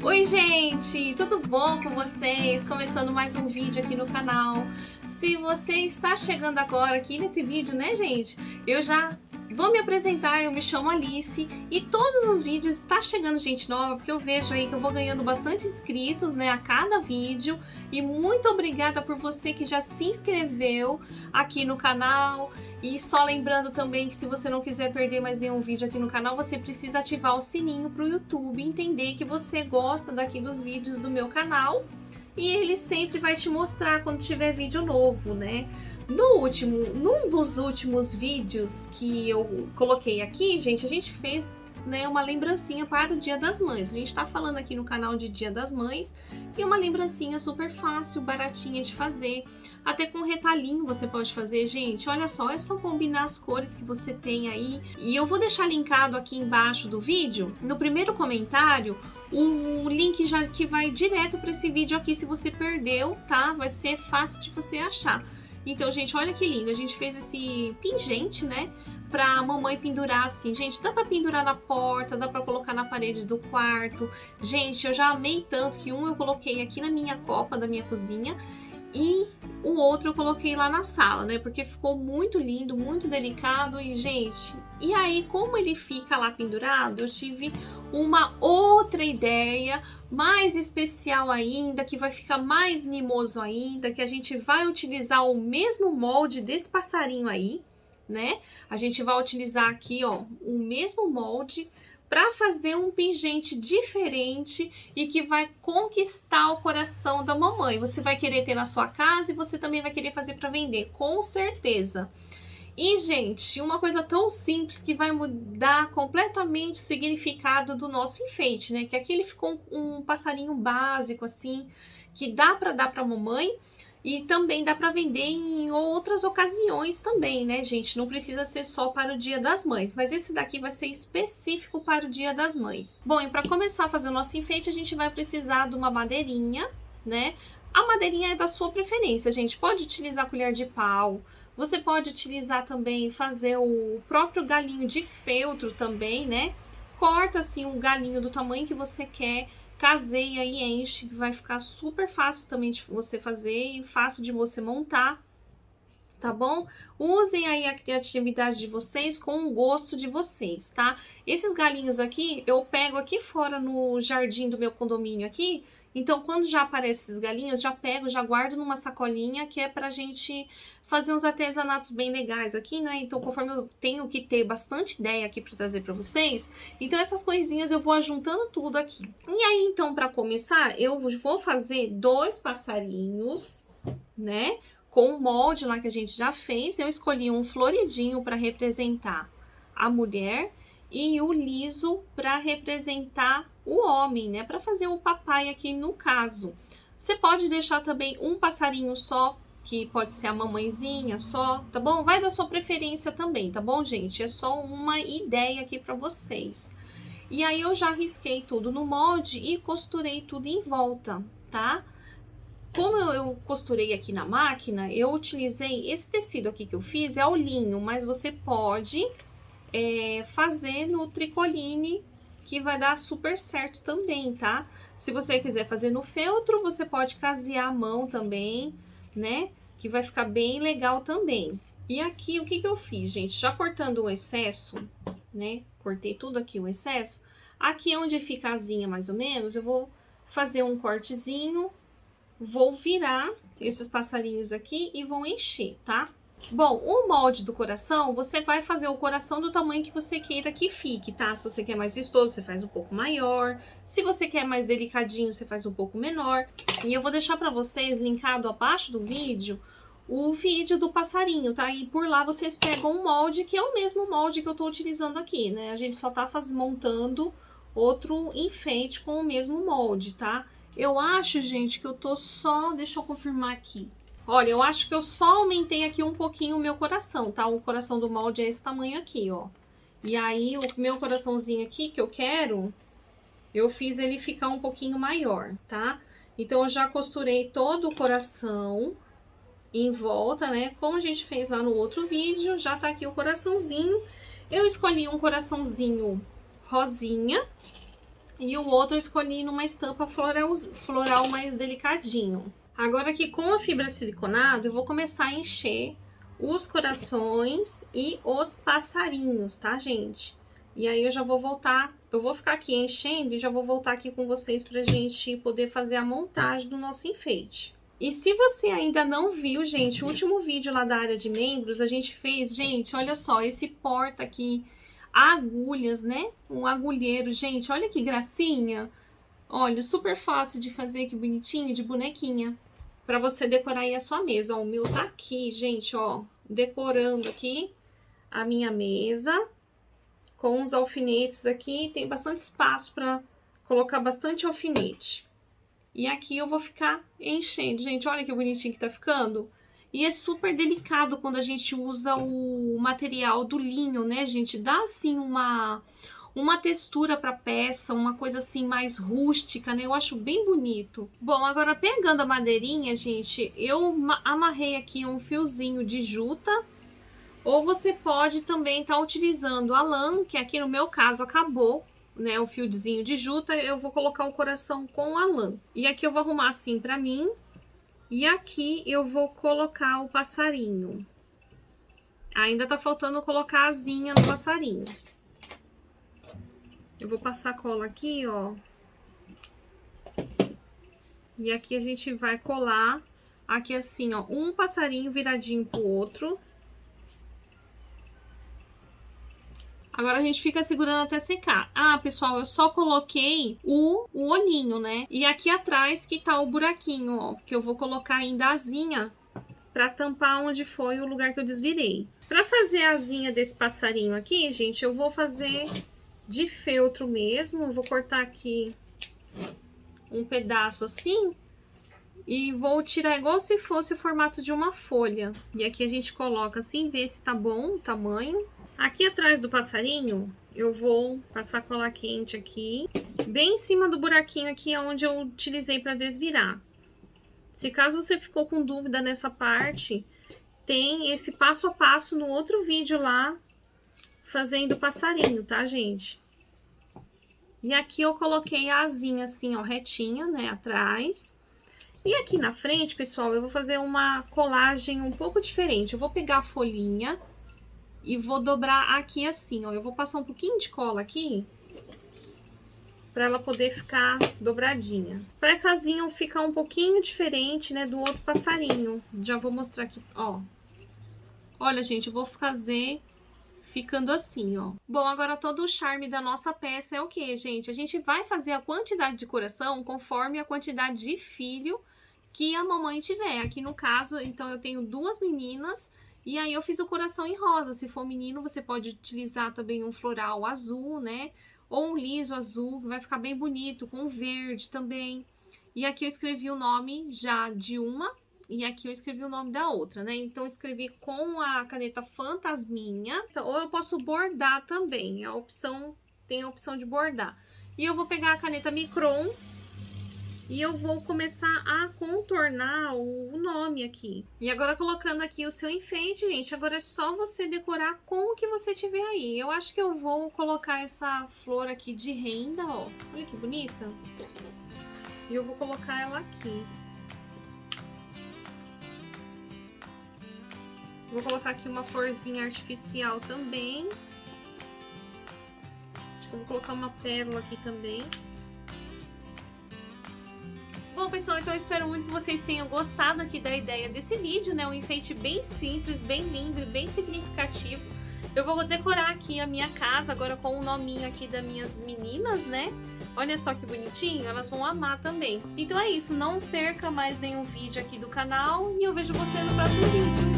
Oi gente, tudo bom com vocês? Começando mais um vídeo aqui no canal. Se você está chegando agora aqui nesse vídeo, né gente, eu já vou me apresentar, eu me chamo Alice e todos os vídeos está chegando gente nova, porque eu vejo aí que eu vou ganhando bastante inscritos, né, a cada vídeo. E muito obrigada por você que já se inscreveu aqui no canal. E só lembrando também que se você não quiser perder mais nenhum vídeo aqui no canal, você precisa ativar o sininho para o YouTube entender que você gosta daqui dos vídeos do meu canal. E ele sempre vai te mostrar quando tiver vídeo novo, né? Num dos últimos vídeos que eu coloquei aqui, gente, a gente fez, né, uma lembrancinha para o Dia das Mães. A gente tá falando aqui no canal de Dia das Mães, e é uma lembrancinha super fácil, baratinha de fazer. Até com retalhinho você pode fazer, gente. Olha só, é só combinar as cores que você tem aí. E eu vou deixar linkado aqui embaixo do vídeo, no primeiro comentário, o link já que vai direto para esse vídeo aqui, se você perdeu, tá? Vai ser fácil de você achar. Então, gente, olha que lindo. A gente fez esse pingente, né? Pra mamãe pendurar assim. Gente, dá pra pendurar na porta, dá pra colocar na parede do quarto. Gente, eu já amei tanto que um eu coloquei aqui na minha copa da minha cozinha e o outro eu coloquei lá na sala, né? Porque ficou muito lindo, muito delicado e, gente... E aí, como ele fica lá pendurado, eu tive uma outra ideia, mais especial ainda, que vai ficar mais mimoso ainda, que a gente vai utilizar o mesmo molde desse passarinho aí, né? A gente vai utilizar aqui, ó, o mesmo molde para fazer um pingente diferente e que vai conquistar o coração da mamãe. Você vai querer ter na sua casa e você também vai querer fazer para vender, com certeza. E, gente, uma coisa tão simples que vai mudar completamente o significado do nosso enfeite, né? Que aqui ele ficou um passarinho básico, assim, que dá para dar para mamãe e também dá para vender em outras ocasiões também, né, gente? Não precisa ser só para o Dia das Mães, mas esse daqui vai ser específico para o Dia das Mães. Bom, e para começar a fazer o nosso enfeite, a gente vai precisar de uma madeirinha, né? A madeirinha é da sua preferência, gente. Pode utilizar colher de pau. Você pode utilizar também, fazer o próprio galinho de feltro também, né? Corta assim um galinho do tamanho que você quer, caseia e enche, vai ficar super fácil também de você fazer e fácil de você montar, tá bom? Usem aí a criatividade de vocês com o gosto de vocês, tá? Esses galinhos aqui, eu pego aqui fora no jardim do meu condomínio aqui, então quando já aparecem esses galinhos, já pego, já guardo numa sacolinha que é pra gente fazer uns artesanatos bem legais aqui, né? Então conforme eu tenho que ter bastante ideia aqui pra trazer pra vocês, então essas coisinhas eu vou ajuntando tudo aqui. E aí então pra começar, eu vou fazer 2 passarinhos, né? Com o molde lá que a gente já fez, eu escolhi um floridinho para representar a mulher e o liso para representar o homem, né? Para fazer o papai aqui no caso. Você pode deixar também um passarinho só, que pode ser a mamãezinha só, tá bom? Vai da sua preferência também, tá bom, gente? É só uma ideia aqui para vocês. E aí eu já risquei tudo no molde e costurei tudo em volta, tá? Como eu costurei aqui na máquina, eu utilizei esse tecido aqui que eu fiz, é o linho, mas você pode fazer no tricoline, que vai dar super certo também, tá? Se você quiser fazer no feltro, você pode casear a mão também, né? Que vai ficar bem legal também. E aqui, o que que eu fiz, gente? Já cortando o excesso, né? Cortei tudo aqui o excesso. Aqui onde fica a asinha, mais ou menos, eu vou fazer um cortezinho. Vou virar esses passarinhos aqui e vou encher, tá? Bom, o molde do coração, você vai fazer o coração do tamanho que você queira que fique, tá? Se você quer mais vistoso, você faz um pouco maior. Se você quer mais delicadinho, você faz um pouco menor. E eu vou deixar pra vocês, linkado abaixo do vídeo, o vídeo do passarinho, tá? E por lá vocês pegam um molde, que é o mesmo molde que eu tô utilizando aqui, né? A gente só tá montando outro enfeite com o mesmo molde, tá? Eu acho, gente, que eu tô só... Deixa eu confirmar aqui. Olha, eu acho que eu só aumentei aqui um pouquinho o meu coração, tá? O coração do molde é esse tamanho aqui, ó. E aí, o meu coraçãozinho aqui, que eu quero, eu fiz ele ficar um pouquinho maior, tá? Então, eu já costurei todo o coração em volta, né? Como a gente fez lá no outro vídeo, já tá aqui o coraçãozinho. Eu escolhi um coraçãozinho rosinha. E o outro eu escolhi numa estampa floral mais delicadinho. Agora aqui com a fibra siliconada, eu vou começar a encher os corações e os passarinhos, tá, gente? E aí eu já vou voltar, eu vou ficar aqui enchendo e já vou voltar aqui com vocês pra gente poder fazer a montagem do nosso enfeite. E se você ainda não viu, gente, o último vídeo lá da área de membros, a gente fez, gente, olha só, esse porta aqui, agulhas, né? Um agulheiro, gente, olha que gracinha. Olha, super fácil de fazer, que bonitinho, de bonequinha. Pra você decorar aí a sua mesa. Ó, o meu tá aqui, gente, ó, decorando aqui a minha mesa. Com os alfinetes aqui, tem bastante espaço pra colocar bastante alfinete. E aqui eu vou ficar enchendo. Gente, olha que bonitinho que tá ficando. E é super delicado quando a gente usa o material do linho, né, gente? Dá, assim, uma textura pra peça, uma coisa, assim, mais rústica, né? Eu acho bem bonito. Bom, agora pegando a madeirinha, gente, eu amarrei aqui um fiozinho de juta. Ou você pode também estar utilizando a lã, que aqui no meu caso acabou, né, o fiozinho de juta, eu vou colocar o coração com a lã. E aqui eu vou arrumar assim pra mim. E aqui eu vou colocar o passarinho. Ainda tá faltando colocar a asinha no passarinho. Eu vou passar cola aqui, ó. E aqui a gente vai colar aqui assim, ó, um passarinho viradinho pro outro. Agora a gente fica segurando até secar. Ah, pessoal, eu só coloquei o olhinho, né? E aqui atrás que tá o buraquinho, ó. Que eu vou colocar ainda a asinha pra tampar onde foi o lugar que eu desvirei. Pra fazer a asinha desse passarinho aqui, gente, eu vou fazer de feltro mesmo. Eu vou cortar aqui um pedaço assim. E vou tirar igual se fosse o formato de uma folha. E aqui a gente coloca assim, vê se tá bom o tamanho. Aqui atrás do passarinho, eu vou passar cola quente aqui, bem em cima do buraquinho aqui onde eu utilizei para desvirar. Se caso você ficou com dúvida nessa parte, tem esse passo a passo no outro vídeo lá, fazendo o passarinho, tá, gente? E aqui eu coloquei a asinha assim, ó, retinha, né, atrás. E aqui na frente, pessoal, eu vou fazer uma colagem um pouco diferente. Eu vou pegar a folhinha e vou dobrar aqui assim, ó. Eu vou passar um pouquinho de cola aqui pra ela poder ficar dobradinha. Pra essa asinha ficar um pouquinho diferente, né, do outro passarinho. Já vou mostrar aqui, ó. Olha, gente, eu vou fazer ficando assim, ó. Bom, agora todo o charme da nossa peça é o quê, gente? A gente vai fazer a quantidade de coração conforme a quantidade de filho que a mamãe tiver. Aqui no caso, então, eu tenho 2 meninas. E aí eu fiz o coração em rosa. Se for menino, você pode utilizar também um floral azul, né? Ou um liso azul, que vai ficar bem bonito, com verde também. E aqui eu escrevi o nome já de uma, e aqui eu escrevi o nome da outra, né? Então eu escrevi com a caneta Fantasminha. Então, ou eu posso bordar também, tem a opção de bordar. E eu vou pegar a caneta Micron, e eu vou começar a contornar o nome aqui. E agora colocando aqui o seu enfeite, gente, agora é só você decorar com o que você tiver aí. Eu acho que eu vou colocar essa flor aqui de renda, ó. Olha que bonita. E eu vou colocar ela aqui. Vou colocar aqui uma florzinha artificial também. Acho que eu vou colocar uma pérola aqui também. Bom, pessoal, então eu espero muito que vocês tenham gostado aqui da ideia desse vídeo, né? Um enfeite bem simples, bem lindo e bem significativo. Eu vou decorar aqui a minha casa agora com o nominho aqui das minhas meninas, né? Olha só que bonitinho, elas vão amar também. Então é isso, não perca mais nenhum vídeo aqui do canal e eu vejo você no próximo vídeo.